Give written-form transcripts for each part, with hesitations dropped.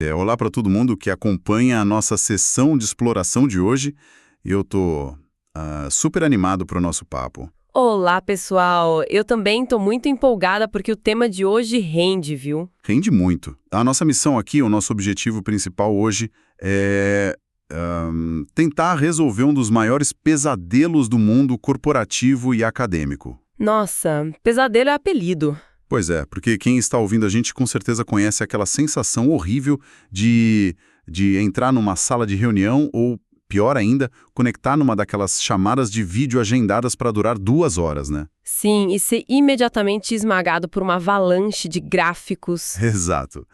Olá para todo mundo que acompanha a nossa sessão de exploração de hoje. Eu tô super animado para o nosso papo. Olá, pessoal! Eu também estou muito empolgada porque o tema de hoje rende, viu? Rende muito. A nossa missão aqui, o nosso objetivo principal hoje é tentar resolver um dos maiores pesadelos do mundo corporativo e acadêmico. Nossa, pesadelo é apelido. Pois é, porque quem está ouvindo a gente com certeza conhece aquela sensação horrível de entrar numa sala de reunião ou, pior ainda, conectar numa daquelas chamadas de vídeo agendadas para durar 2 horas, né? Sim, e ser imediatamente esmagado por uma avalanche de gráficos. Exato.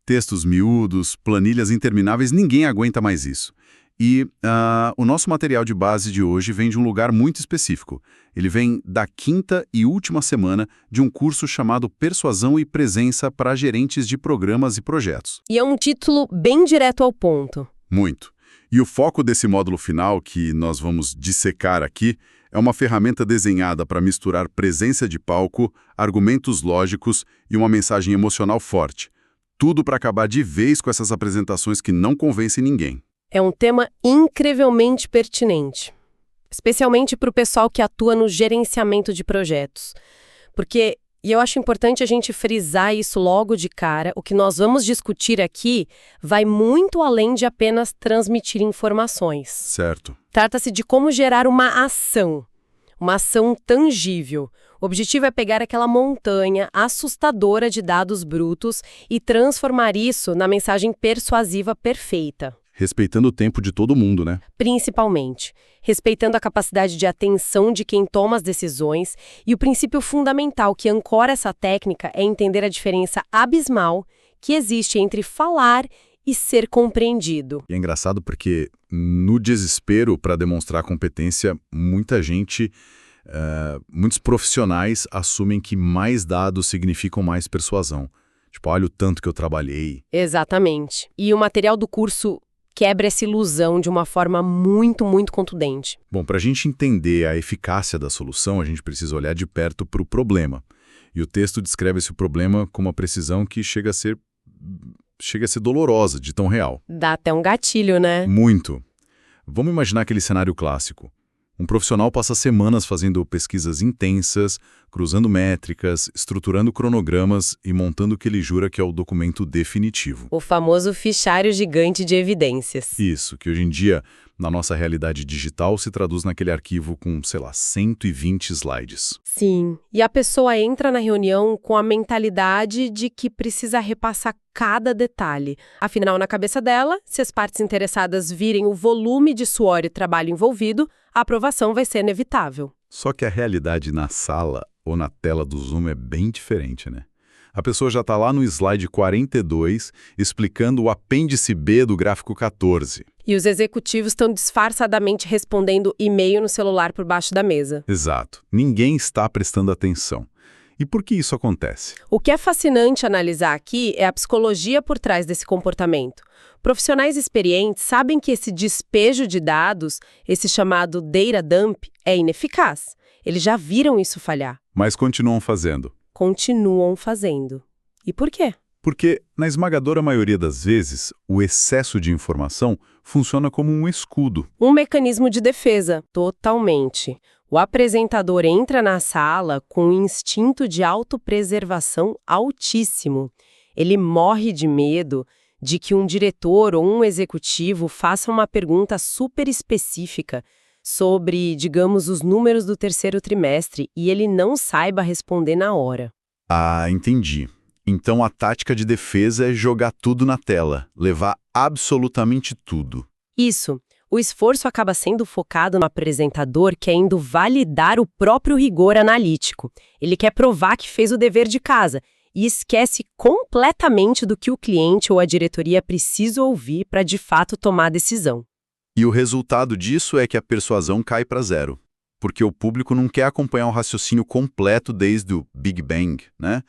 Textos miúdos, planilhas intermináveis, ninguém aguenta mais isso. E o nosso material de base de hoje vem de um lugar muito específico. Ele vem da quinta e última semana de um curso chamado Persuasão e Presença para Gerentes de Programas e Projetos. E é um título bem direto ao ponto. Muito. E o foco desse módulo final, que nós vamos dissecar aqui, é uma ferramenta desenhada para misturar presença de palco, argumentos lógicos e uma mensagem emocional forte. Tudo para acabar de vez com essas apresentações que não convencem ninguém. É um tema incrivelmente pertinente, especialmente para o pessoal que atua no gerenciamento de projetos. Porque, e eu acho importante a gente frisar isso logo de cara, o que nós vamos discutir aqui vai muito além de apenas transmitir informações. Certo. Trata-se de como gerar uma ação tangível. O objetivo é pegar aquela montanha assustadora de dados brutos e transformar isso na mensagem persuasiva perfeita. Respeitando o tempo de todo mundo, né? Principalmente, respeitando a capacidade de atenção de quem toma as decisões, e o princípio fundamental que ancora essa técnica é entender a diferença abismal que existe entre falar e ser compreendido. E é engraçado porque, no desespero para demonstrar competência, muitos profissionais assumem que mais dados significam mais persuasão. Tipo, olha o tanto que eu trabalhei. Exatamente. E o material do curso quebra essa ilusão de uma forma muito, muito contundente. Bom, para a gente entender a eficácia da solução, a gente precisa olhar de perto para o problema. E o texto descreve esse problema com uma precisão que chega a ser dolorosa, de tão real. Dá até um gatilho, né? Muito. Vamos imaginar aquele cenário clássico. Um profissional passa semanas fazendo pesquisas intensas, cruzando métricas, estruturando cronogramas e montando o que ele jura que é o documento definitivo. O famoso fichário gigante de evidências. Isso, que hoje em dia, na nossa realidade digital, se traduz naquele arquivo com, 120 slides. Sim, e a pessoa entra na reunião com a mentalidade de que precisa repassar cada detalhe. Afinal, na cabeça dela, se as partes interessadas virem o volume de suor e trabalho envolvido, a aprovação vai ser inevitável. Só que a realidade na sala ou na tela do Zoom é bem diferente, né? A pessoa já está lá no slide 42, explicando o apêndice B do gráfico 14. E os executivos estão disfarçadamente respondendo e-mail no celular por baixo da mesa. Exato. Ninguém está prestando atenção. E por que isso acontece? O que é fascinante analisar aqui é a psicologia por trás desse comportamento. Profissionais experientes sabem que esse despejo de dados, esse chamado data dump, é ineficaz. Eles já viram isso falhar. Mas continuam fazendo. Continuam fazendo. E por quê? Porque, na esmagadora maioria das vezes, o excesso de informação funciona como um escudo. Um mecanismo de defesa, totalmente. O apresentador entra na sala com um instinto de autopreservação altíssimo. Ele morre de medo de que um diretor ou um executivo faça uma pergunta super específica sobre, digamos, os números do terceiro trimestre e ele não saiba responder na hora. Ah, entendi. Então a tática de defesa é jogar tudo na tela, levar absolutamente tudo. Isso. O esforço acaba sendo focado no apresentador querendo validar o próprio rigor analítico. Ele quer provar que fez o dever de casa e esquece completamente do que o cliente ou a diretoria precisa ouvir para de fato tomar a decisão. E o resultado disso é que a persuasão cai para zero. Porque o público não quer acompanhar o raciocínio completo desde o Big Bang, né?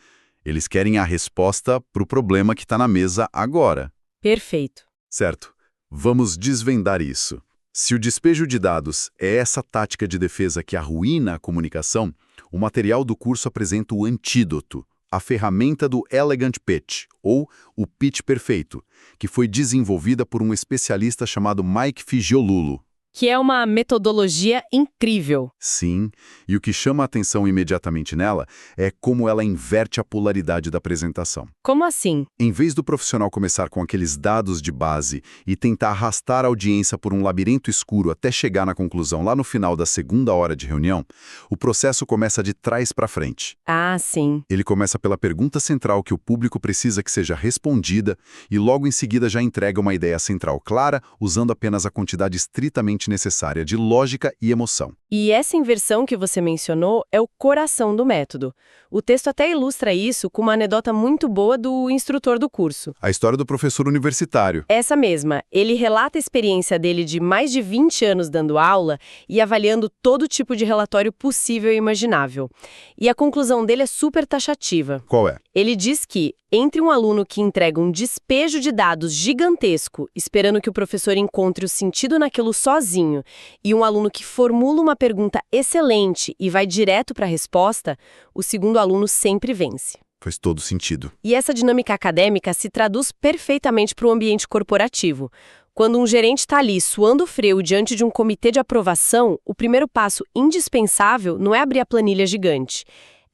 Eles querem a resposta para o problema que está na mesa agora. Perfeito. Certo. Vamos desvendar isso. Se o despejo de dados é essa tática de defesa que arruína a comunicação, o material do curso apresenta o antídoto, a ferramenta do Elegant Pitch, ou o pitch perfeito, que foi desenvolvida por um especialista chamado Mike Figiolulo. Que é uma metodologia incrível. Sim, e o que chama a atenção imediatamente nela é como ela inverte a polaridade da apresentação. Como assim? Em vez do profissional começar com aqueles dados de base e tentar arrastar a audiência por um labirinto escuro até chegar na conclusão lá no final da segunda hora de reunião, o processo começa de trás para frente. Ah, sim. Ele começa pela pergunta central que o público precisa que seja respondida e logo em seguida já entrega uma ideia central clara, usando apenas a quantidade estritamente necessária de lógica e emoção. E essa inversão que você mencionou é o coração do método. O texto até ilustra isso com uma anedota muito boa do instrutor do curso. A história do professor universitário. Essa mesma. Ele relata a experiência dele de mais de 20 anos dando aula e avaliando todo tipo de relatório possível e imaginável. E a conclusão dele é super taxativa. Qual é? Ele diz que, entre um aluno que entrega um despejo de dados gigantesco, esperando que o professor encontre o sentido naquilo sozinho, e um aluno que formula uma pergunta excelente e vai direto para a resposta, o segundo aluno sempre vence. Faz todo sentido. E essa dinâmica acadêmica se traduz perfeitamente para o ambiente corporativo. Quando um gerente está ali suando frio diante de um comitê de aprovação, o primeiro passo indispensável não é abrir a planilha gigante.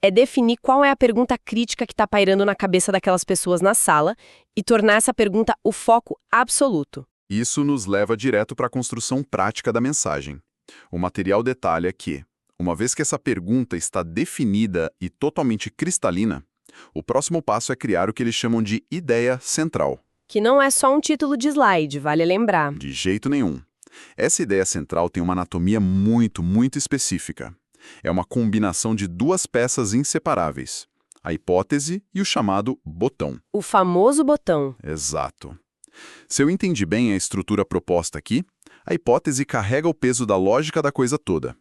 É definir qual é a pergunta crítica que está pairando na cabeça daquelas pessoas na sala e tornar essa pergunta o foco absoluto. Isso nos leva direto para a construção prática da mensagem. O material detalha que, uma vez que essa pergunta está definida e totalmente cristalina, o próximo passo é criar o que eles chamam de ideia central. Que não é só um título de slide, vale lembrar. De jeito nenhum. Essa ideia central tem uma anatomia muito específica. É uma combinação de duas peças inseparáveis, a hipótese e o chamado botão. O famoso botão. Exato. Se eu entendi bem a estrutura proposta aqui, a hipótese carrega o peso da lógica da coisa toda.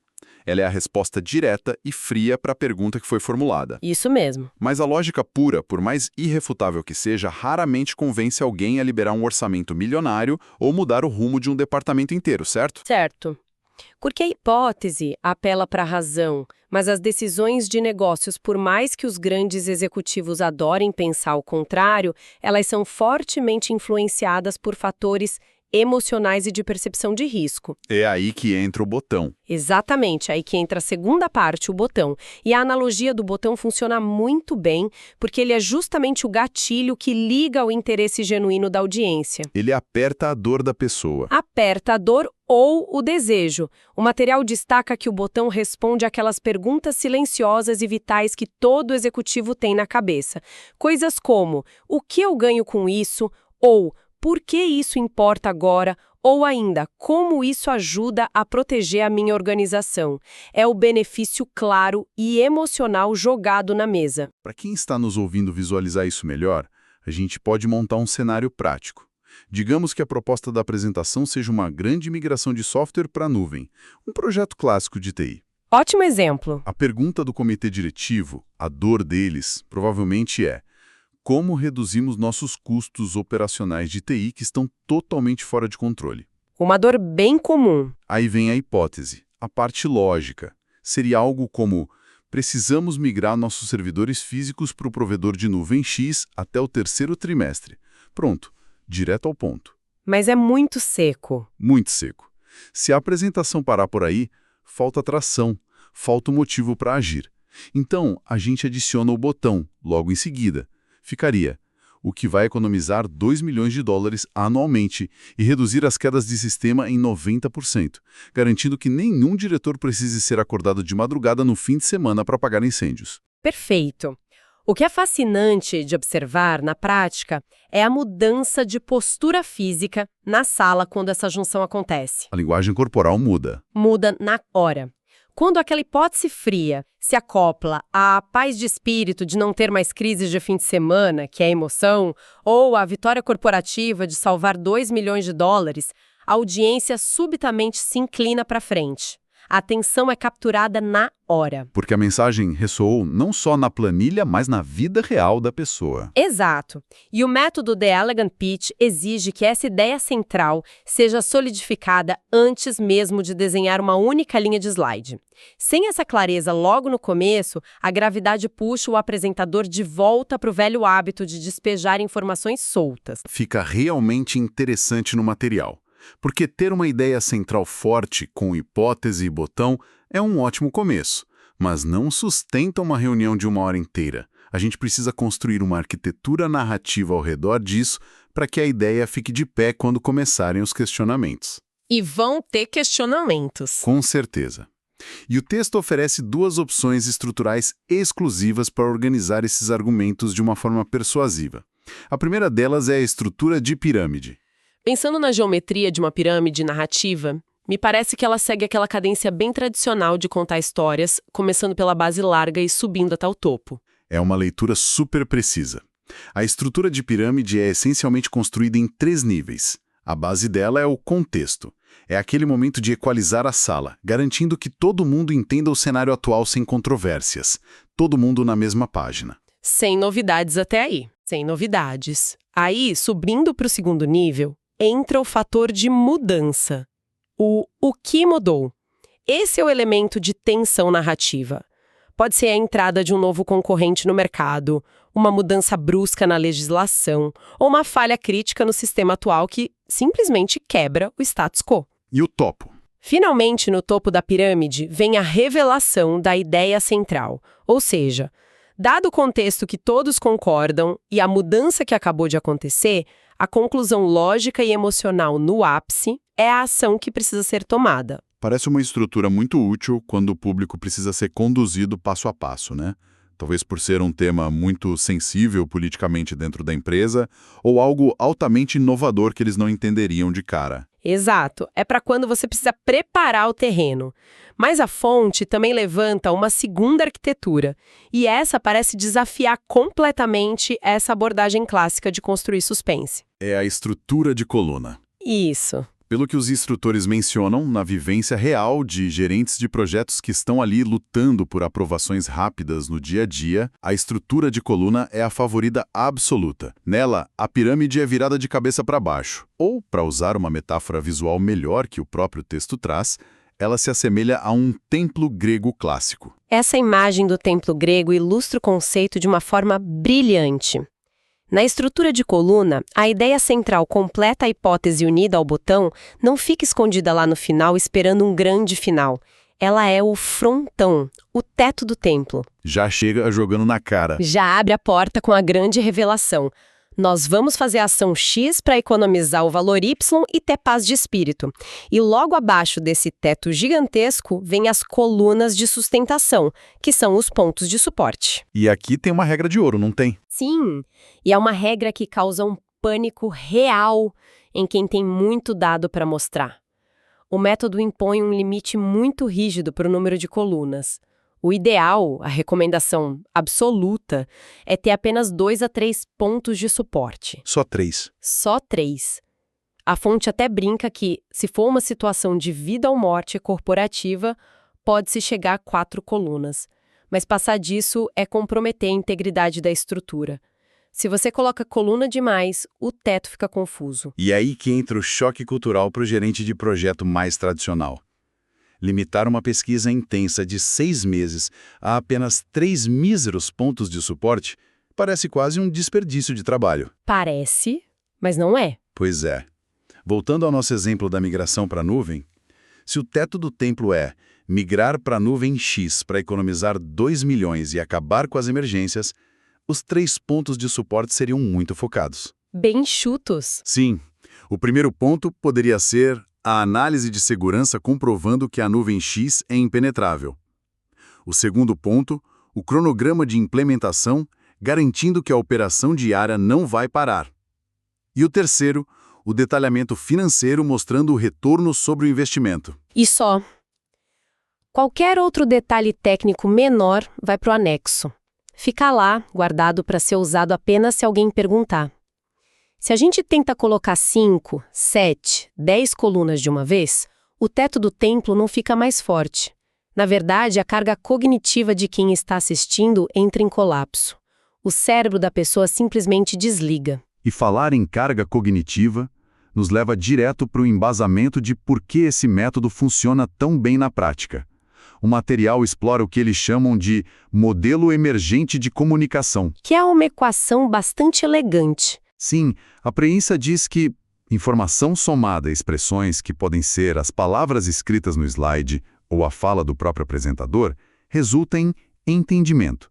Ela é a resposta direta e fria para a pergunta que foi formulada. Isso mesmo. Mas a lógica pura, por mais irrefutável que seja, raramente convence alguém a liberar um orçamento milionário ou mudar o rumo de um departamento inteiro, certo? Certo. Porque a hipótese apela para a razão, mas as decisões de negócios, por mais que os grandes executivos adorem pensar o contrário, elas são fortemente influenciadas por fatores emocionais e de percepção de risco. É aí que entra o botão. Exatamente, aí que entra a segunda parte, o botão. E a analogia do botão funciona muito bem, porque ele é justamente o gatilho que liga ao interesse genuíno da audiência. Ele aperta a dor da pessoa. Aperta a dor ou o desejo. O material destaca que o botão responde àquelas perguntas silenciosas e vitais que todo executivo tem na cabeça. Coisas como: o que eu ganho com isso? Ou por que isso importa agora? Ou ainda, como isso ajuda a proteger a minha organização? É o benefício claro e emocional jogado na mesa. Para quem está nos ouvindo visualizar isso melhor, a gente pode montar um cenário prático. Digamos que a proposta da apresentação seja uma grande migração de software para a nuvem, um projeto clássico de TI. Ótimo exemplo. A pergunta do comitê diretivo, a dor deles, provavelmente é: como reduzimos nossos custos operacionais de TI que estão totalmente fora de controle? Uma dor bem comum. Aí vem a hipótese, a parte lógica. Seria algo como: precisamos migrar nossos servidores físicos para o provedor de nuvem X até o terceiro trimestre. Pronto, direto ao ponto. Mas é muito seco. Muito seco. Se a apresentação parar por aí, falta tração, falta o motivo para agir. Então, a gente adiciona o botão, logo em seguida. Ficaria: o que vai economizar $2 milhões anualmente e reduzir as quedas de sistema em 90%, garantindo que nenhum diretor precise ser acordado de madrugada no fim de semana para apagar incêndios. Perfeito. O que é fascinante de observar na prática é a mudança de postura física na sala quando essa junção acontece. A linguagem corporal muda. Muda na hora. Quando aquela hipótese fria se acopla à paz de espírito de não ter mais crises de fim de semana, que é a emoção, ou à vitória corporativa de salvar $2 milhões, a audiência subitamente se inclina para frente. A atenção é capturada na hora. Porque a mensagem ressoou não só na planilha, mas na vida real da pessoa. Exato. E o método The Elegant Pitch exige que essa ideia central seja solidificada antes mesmo de desenhar uma única linha de slide. Sem essa clareza logo no começo, a gravidade puxa o apresentador de volta para o velho hábito de despejar informações soltas. Fica realmente interessante no material. Porque ter uma ideia central forte, com hipótese e botão, é um ótimo começo, mas não sustenta uma reunião de 1 hora inteira. A gente precisa construir uma arquitetura narrativa ao redor disso para que a ideia fique de pé quando começarem os questionamentos. E vão ter questionamentos. Com certeza. E o texto oferece 2 opções estruturais exclusivas para organizar esses argumentos de uma forma persuasiva. A primeira delas é a estrutura de pirâmide. Pensando na geometria de uma pirâmide narrativa, me parece que ela segue aquela cadência bem tradicional de contar histórias, começando pela base larga e subindo até o topo. É uma leitura super precisa. A estrutura de pirâmide é essencialmente construída em 3 níveis. A base dela é o contexto. É aquele momento de equalizar a sala, garantindo que todo mundo entenda o cenário atual sem controvérsias. Todo mundo na mesma página. Sem novidades até aí. Sem novidades. Aí, subindo para o segundo nível, entra o fator de mudança. O que mudou? Esse é o elemento de tensão narrativa. Pode ser a entrada de um novo concorrente no mercado, uma mudança brusca na legislação ou uma falha crítica no sistema atual que simplesmente quebra o status quo. E o topo? Finalmente, no topo da pirâmide, vem a revelação da ideia central, ou seja, dado o contexto que todos concordam e a mudança que acabou de acontecer, a conclusão lógica e emocional no ápice é a ação que precisa ser tomada. Parece uma estrutura muito útil quando o público precisa ser conduzido passo a passo, né? Talvez por ser um tema muito sensível politicamente dentro da empresa ou algo altamente inovador que eles não entenderiam de cara. Exato, é para quando você precisa preparar o terreno. Mas a fonte também levanta uma segunda arquitetura, e essa parece desafiar completamente essa abordagem clássica de construir suspense. É a estrutura de coluna. Isso. Pelo que os instrutores mencionam, na vivência real de gerentes de projetos que estão ali lutando por aprovações rápidas no dia a dia, a estrutura de coluna é a favorita absoluta. Nela, a pirâmide é virada de cabeça para baixo. Ou, para usar uma metáfora visual melhor que o próprio texto traz, ela se assemelha a um templo grego clássico. Essa imagem do templo grego ilustra o conceito de uma forma brilhante. Na estrutura de coluna, a ideia central completa a hipótese unida ao botão não fica escondida lá no final esperando um grande final. Ela é o frontão, o teto do templo. Já chega jogando na cara. Já abre a porta com a grande revelação. Nós vamos fazer a ação X para economizar o valor Y e ter paz de espírito. E logo abaixo desse teto gigantesco vem as colunas de sustentação, que são os pontos de suporte. E aqui tem uma regra de ouro, não tem? Sim, e é uma regra que causa um pânico real em quem tem muito dado para mostrar. O método impõe um limite muito rígido para o número de colunas. O ideal, a recomendação absoluta, é ter apenas 2 a 3 pontos de suporte. Só 3. Só 3. A fonte até brinca que, se for uma situação de vida ou morte corporativa, pode-se chegar a 4 colunas. Mas passar disso é comprometer a integridade da estrutura. Se você coloca coluna demais, o teto fica confuso. E é aí que entra o choque cultural para o gerente de projeto mais tradicional. Limitar uma pesquisa intensa de 6 meses a apenas 3 míseros pontos de suporte parece quase um desperdício de trabalho. Parece, mas não é. Pois é. Voltando ao nosso exemplo da migração para a nuvem, se o teto do templo é migrar para a nuvem X para economizar 2 milhões e acabar com as emergências, os 3 pontos de suporte seriam muito focados. Bem chutos. Sim. O primeiro ponto poderia ser a análise de segurança comprovando que a nuvem X é impenetrável. O segundo ponto, o cronograma de implementação, garantindo que a operação diária não vai parar. E o terceiro, o detalhamento financeiro mostrando o retorno sobre o investimento. E só. Qualquer outro detalhe técnico menor vai para o anexo. Fica lá, guardado para ser usado apenas se alguém perguntar. Se a gente tenta colocar 5, 7, 10 colunas de uma vez, o teto do templo não fica mais forte. Na verdade, a carga cognitiva de quem está assistindo entra em colapso. O cérebro da pessoa simplesmente desliga. E falar em carga cognitiva nos leva direto para o embasamento de por que esse método funciona tão bem na prática. O material explora o que eles chamam de modelo emergente de comunicação. Que é uma equação bastante elegante. Sim, a premissa diz que informação somada a expressões que podem ser as palavras escritas no slide ou a fala do próprio apresentador resulta em entendimento.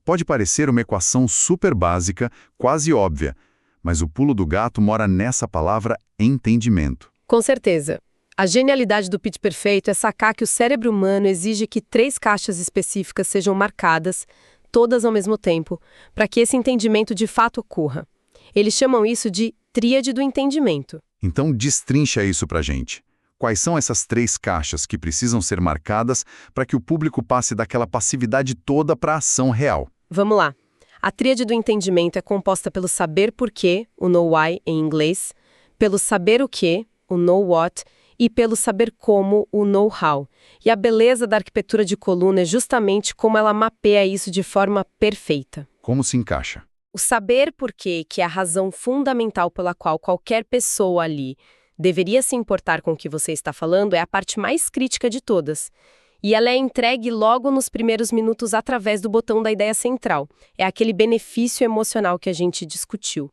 Pode parecer uma equação super básica, quase óbvia, mas o pulo do gato mora nessa palavra entendimento. Com certeza. A genialidade do pitch perfeito é sacar que o cérebro humano exige que 3 caixas específicas sejam marcadas, todas ao mesmo tempo, para que esse entendimento de fato ocorra. Eles chamam isso de tríade do entendimento. Então, destrincha isso pra gente. Quais são essas 3 caixas que precisam ser marcadas para que o público passe daquela passividade toda para a ação real? Vamos lá. A tríade do entendimento é composta pelo saber por quê, o know why em inglês, pelo saber o que, o know what, e pelo saber como, o know how. E a beleza da arquitetura de coluna é justamente como ela mapeia isso de forma perfeita. Como se encaixa? O saber por quê, que é a razão fundamental pela qual qualquer pessoa ali deveria se importar com o que você está falando, é a parte mais crítica de todas. E ela é entregue logo nos primeiros minutos através do botão da ideia central. É aquele benefício emocional que a gente discutiu.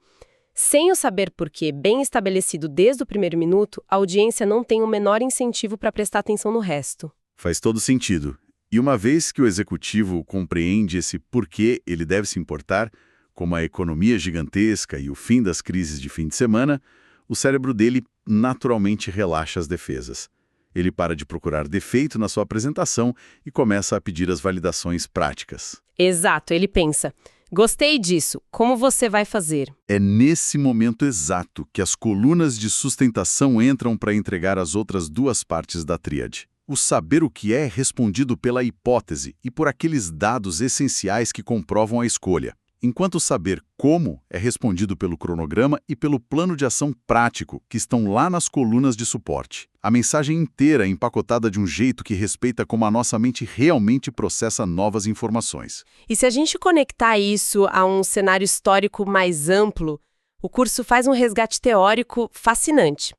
Sem o saber por quê bem estabelecido desde o primeiro minuto, a audiência não tem o menor incentivo para prestar atenção no resto. Faz todo sentido. E uma vez que o executivo compreende esse porquê ele deve se importar, como a economia gigantesca e o fim das crises de fim de semana, o cérebro dele naturalmente relaxa as defesas. Ele para de procurar defeito na sua apresentação e começa a pedir as validações práticas. Exato, ele pensa: gostei disso, como você vai fazer? É nesse momento exato que as colunas de sustentação entram para entregar as outras 2 partes da tríade. O saber o que é respondido pela hipótese e por aqueles dados essenciais que comprovam a escolha, enquanto o saber como é respondido pelo cronograma e pelo plano de ação prático que estão lá nas colunas de suporte. A mensagem inteira é empacotada de um jeito que respeita como a nossa mente realmente processa novas informações. E se a gente conectar isso a um cenário histórico mais amplo, o curso faz um resgate teórico fascinante.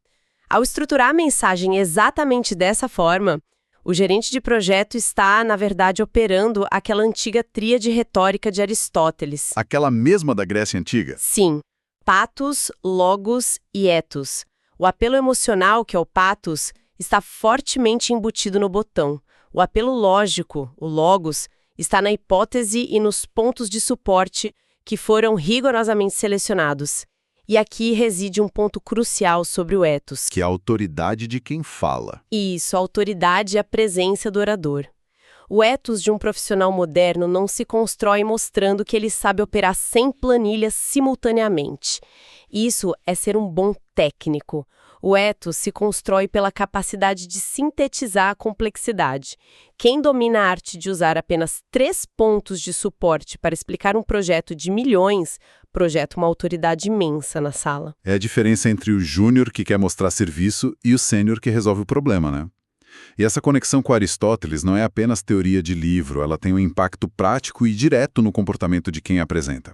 Ao estruturar a mensagem exatamente dessa forma, o gerente de projeto está, na verdade, operando aquela antiga tríade retórica de Aristóteles. Aquela mesma da Grécia Antiga? Sim. Pathos, logos e ethos. O apelo emocional, que é o pathos, está fortemente embutido no botão. O apelo lógico, o logos, está na hipótese e nos pontos de suporte que foram rigorosamente selecionados. E aqui reside um ponto crucial sobre o ethos. Que é a autoridade de quem fala. Isso, a autoridade e a presença do orador. O ethos de um profissional moderno não se constrói mostrando que ele sabe operar 100 planilhas simultaneamente. Isso é ser um bom técnico. O ethos se constrói pela capacidade de sintetizar a complexidade. Quem domina a arte de usar apenas 3 pontos de suporte para explicar um projeto de milhões, projeta uma autoridade imensa na sala. É a diferença entre o júnior que quer mostrar serviço e o sênior que resolve o problema, né? E essa conexão com Aristóteles não é apenas teoria de livro, ela tem um impacto prático e direto no comportamento de quem apresenta.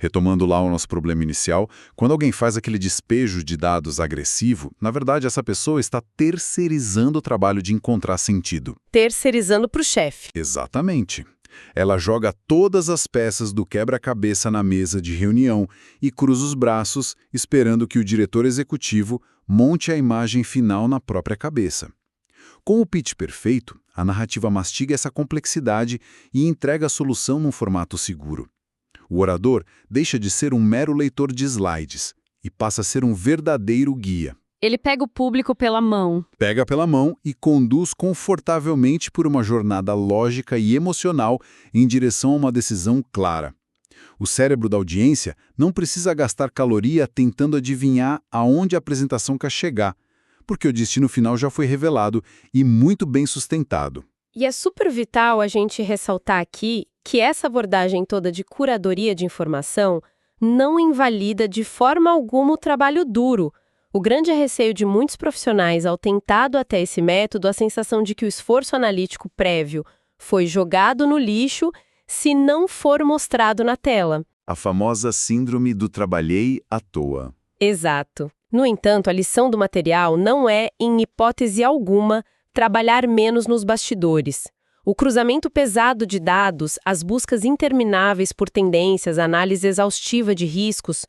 Retomando lá o nosso problema inicial, quando alguém faz aquele despejo de dados agressivo, na verdade essa pessoa está terceirizando o trabalho de encontrar sentido. Terceirizando para o chefe. Exatamente. Ela joga todas as peças do quebra-cabeça na mesa de reunião e cruza os braços, esperando que o diretor executivo monte a imagem final na própria cabeça. Com o pitch perfeito, a narrativa mastiga essa complexidade e entrega a solução num formato seguro. O orador deixa de ser um mero leitor de slides e passa a ser um verdadeiro guia. Ele pega o público pela mão. Pega pela mão e conduz confortavelmente por uma jornada lógica e emocional em direção a uma decisão clara. O cérebro da audiência não precisa gastar caloria tentando adivinhar aonde a apresentação quer chegar, porque o destino final já foi revelado e muito bem sustentado. E é super vital a gente ressaltar aqui que essa abordagem toda de curadoria de informação não invalida de forma alguma o trabalho duro, O grande receio de muitos profissionais ao tentado até esse método, a sensação de que o esforço analítico prévio foi jogado no lixo se não for mostrado na tela. A famosa síndrome do trabalhei à toa. Exato. No entanto, a lição do material não é, em hipótese alguma, trabalhar menos nos bastidores. O cruzamento pesado de dados, as buscas intermináveis por tendências, a análise exaustiva de riscos,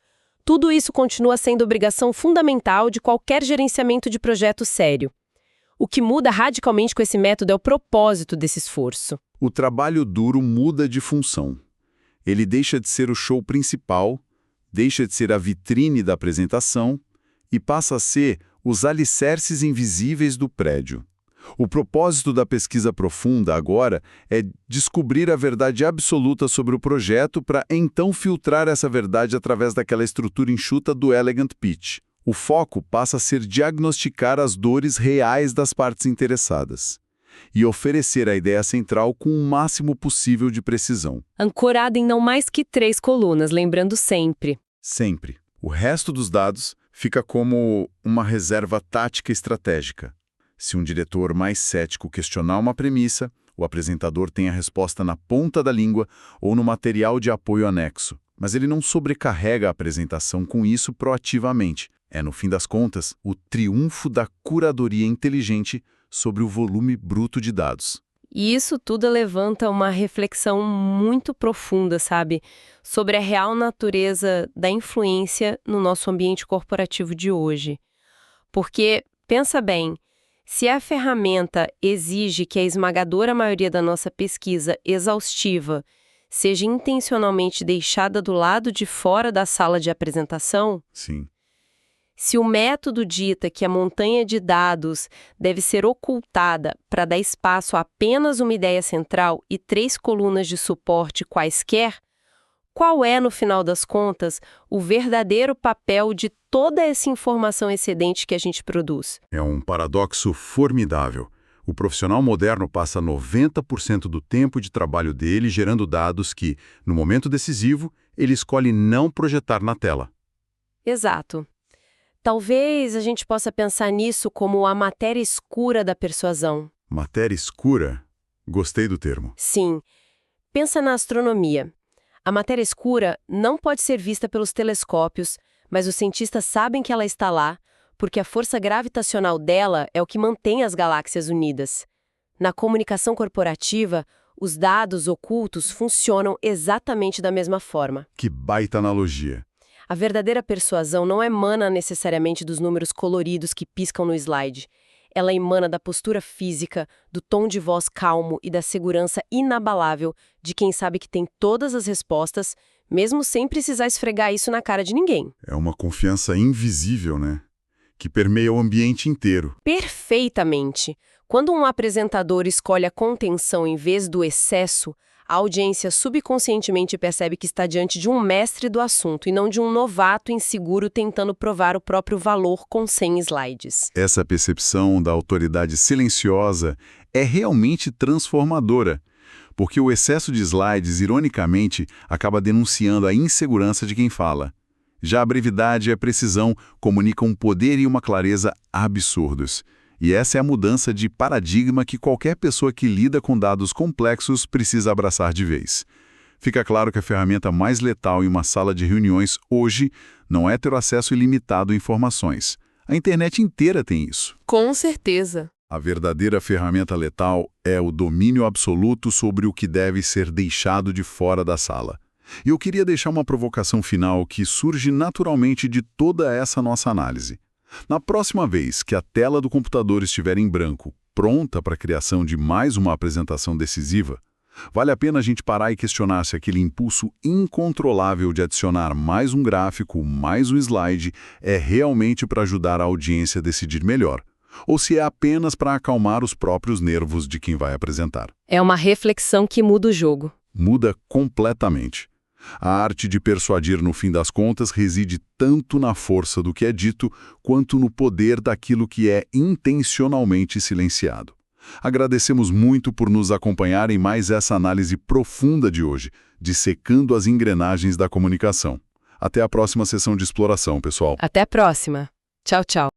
tudo isso continua sendo obrigação fundamental de qualquer gerenciamento de projeto sério. O que muda radicalmente com esse método é o propósito desse esforço. O trabalho duro muda de função. Ele deixa de ser o show principal, deixa de ser a vitrine da apresentação e passa a ser os alicerces invisíveis do prédio. O propósito da pesquisa profunda agora é descobrir a verdade absoluta sobre o projeto para então filtrar essa verdade através daquela estrutura enxuta do Elegant Pitch. O foco passa a ser diagnosticar as dores reais das partes interessadas e oferecer a ideia central com o máximo possível de precisão. Ancorado em não mais que 3 colunas, lembrando sempre. Sempre. O resto dos dados fica como uma reserva tática estratégica. Se um diretor mais cético questionar uma premissa, o apresentador tem a resposta na ponta da língua ou no material de apoio anexo. Mas ele não sobrecarrega a apresentação com isso proativamente. É, no fim das contas, o triunfo da curadoria inteligente sobre o volume bruto de dados. E isso tudo levanta uma reflexão muito profunda, sabe? Sobre a real natureza da influência no nosso ambiente corporativo de hoje. Porque, pensa bem, se a ferramenta exige que a esmagadora maioria da nossa pesquisa exaustiva seja intencionalmente deixada do lado de fora da sala de apresentação, Sim. se o método dita que a montanha de dados deve ser ocultada para dar espaço a apenas uma ideia central e 3 colunas de suporte quaisquer, qual é, no final das contas, o verdadeiro papel de toda essa informação excedente que a gente produz? É um paradoxo formidável. O profissional moderno passa 90% do tempo de trabalho dele gerando dados que, no momento decisivo, ele escolhe não projetar na tela. Exato. Talvez a gente possa pensar nisso como a matéria escura da persuasão. Matéria escura? Gostei do termo. Sim. Pensa na astronomia. A matéria escura não pode ser vista pelos telescópios, mas os cientistas sabem que ela está lá, porque a força gravitacional dela é o que mantém as galáxias unidas. Na comunicação corporativa, os dados ocultos funcionam exatamente da mesma forma. Que baita analogia. A verdadeira persuasão não emana necessariamente dos números coloridos que piscam no slide. Ela emana da postura física, do tom de voz calmo e da segurança inabalável de quem sabe que tem todas as respostas, mesmo sem precisar esfregar isso na cara de ninguém. É uma confiança invisível, né? Que permeia o ambiente inteiro. Perfeitamente. Quando um apresentador escolhe a contenção em vez do excesso, a audiência subconscientemente percebe que está diante de um mestre do assunto e não de um novato inseguro tentando provar o próprio valor com 100 slides. Essa percepção da autoridade silenciosa é realmente transformadora, porque o excesso de slides, ironicamente, acaba denunciando a insegurança de quem fala. Já a brevidade e a precisão comunicam um poder e uma clareza absurdos. E essa é a mudança de paradigma que qualquer pessoa que lida com dados complexos precisa abraçar de vez. Fica claro que a ferramenta mais letal em uma sala de reuniões hoje não é ter acesso ilimitado a informações. A internet inteira tem isso. Com certeza. A verdadeira ferramenta letal é o domínio absoluto sobre o que deve ser deixado de fora da sala. E eu queria deixar uma provocação final que surge naturalmente de toda essa nossa análise. Na próxima vez que a tela do computador estiver em branco, pronta para a criação de mais uma apresentação decisiva, vale a pena a gente parar e questionar se aquele impulso incontrolável de adicionar mais um gráfico, mais um slide, é realmente para ajudar a audiência a decidir melhor, ou se é apenas para acalmar os próprios nervos de quem vai apresentar. É uma reflexão que muda o jogo. Muda completamente. A arte de persuadir, no fim das contas, reside tanto na força do que é dito, quanto no poder daquilo que é intencionalmente silenciado. Agradecemos muito por nos acompanhar em mais essa análise profunda de hoje, dissecando as engrenagens da comunicação. Até a próxima sessão de exploração, pessoal. Até a próxima. Tchau, tchau.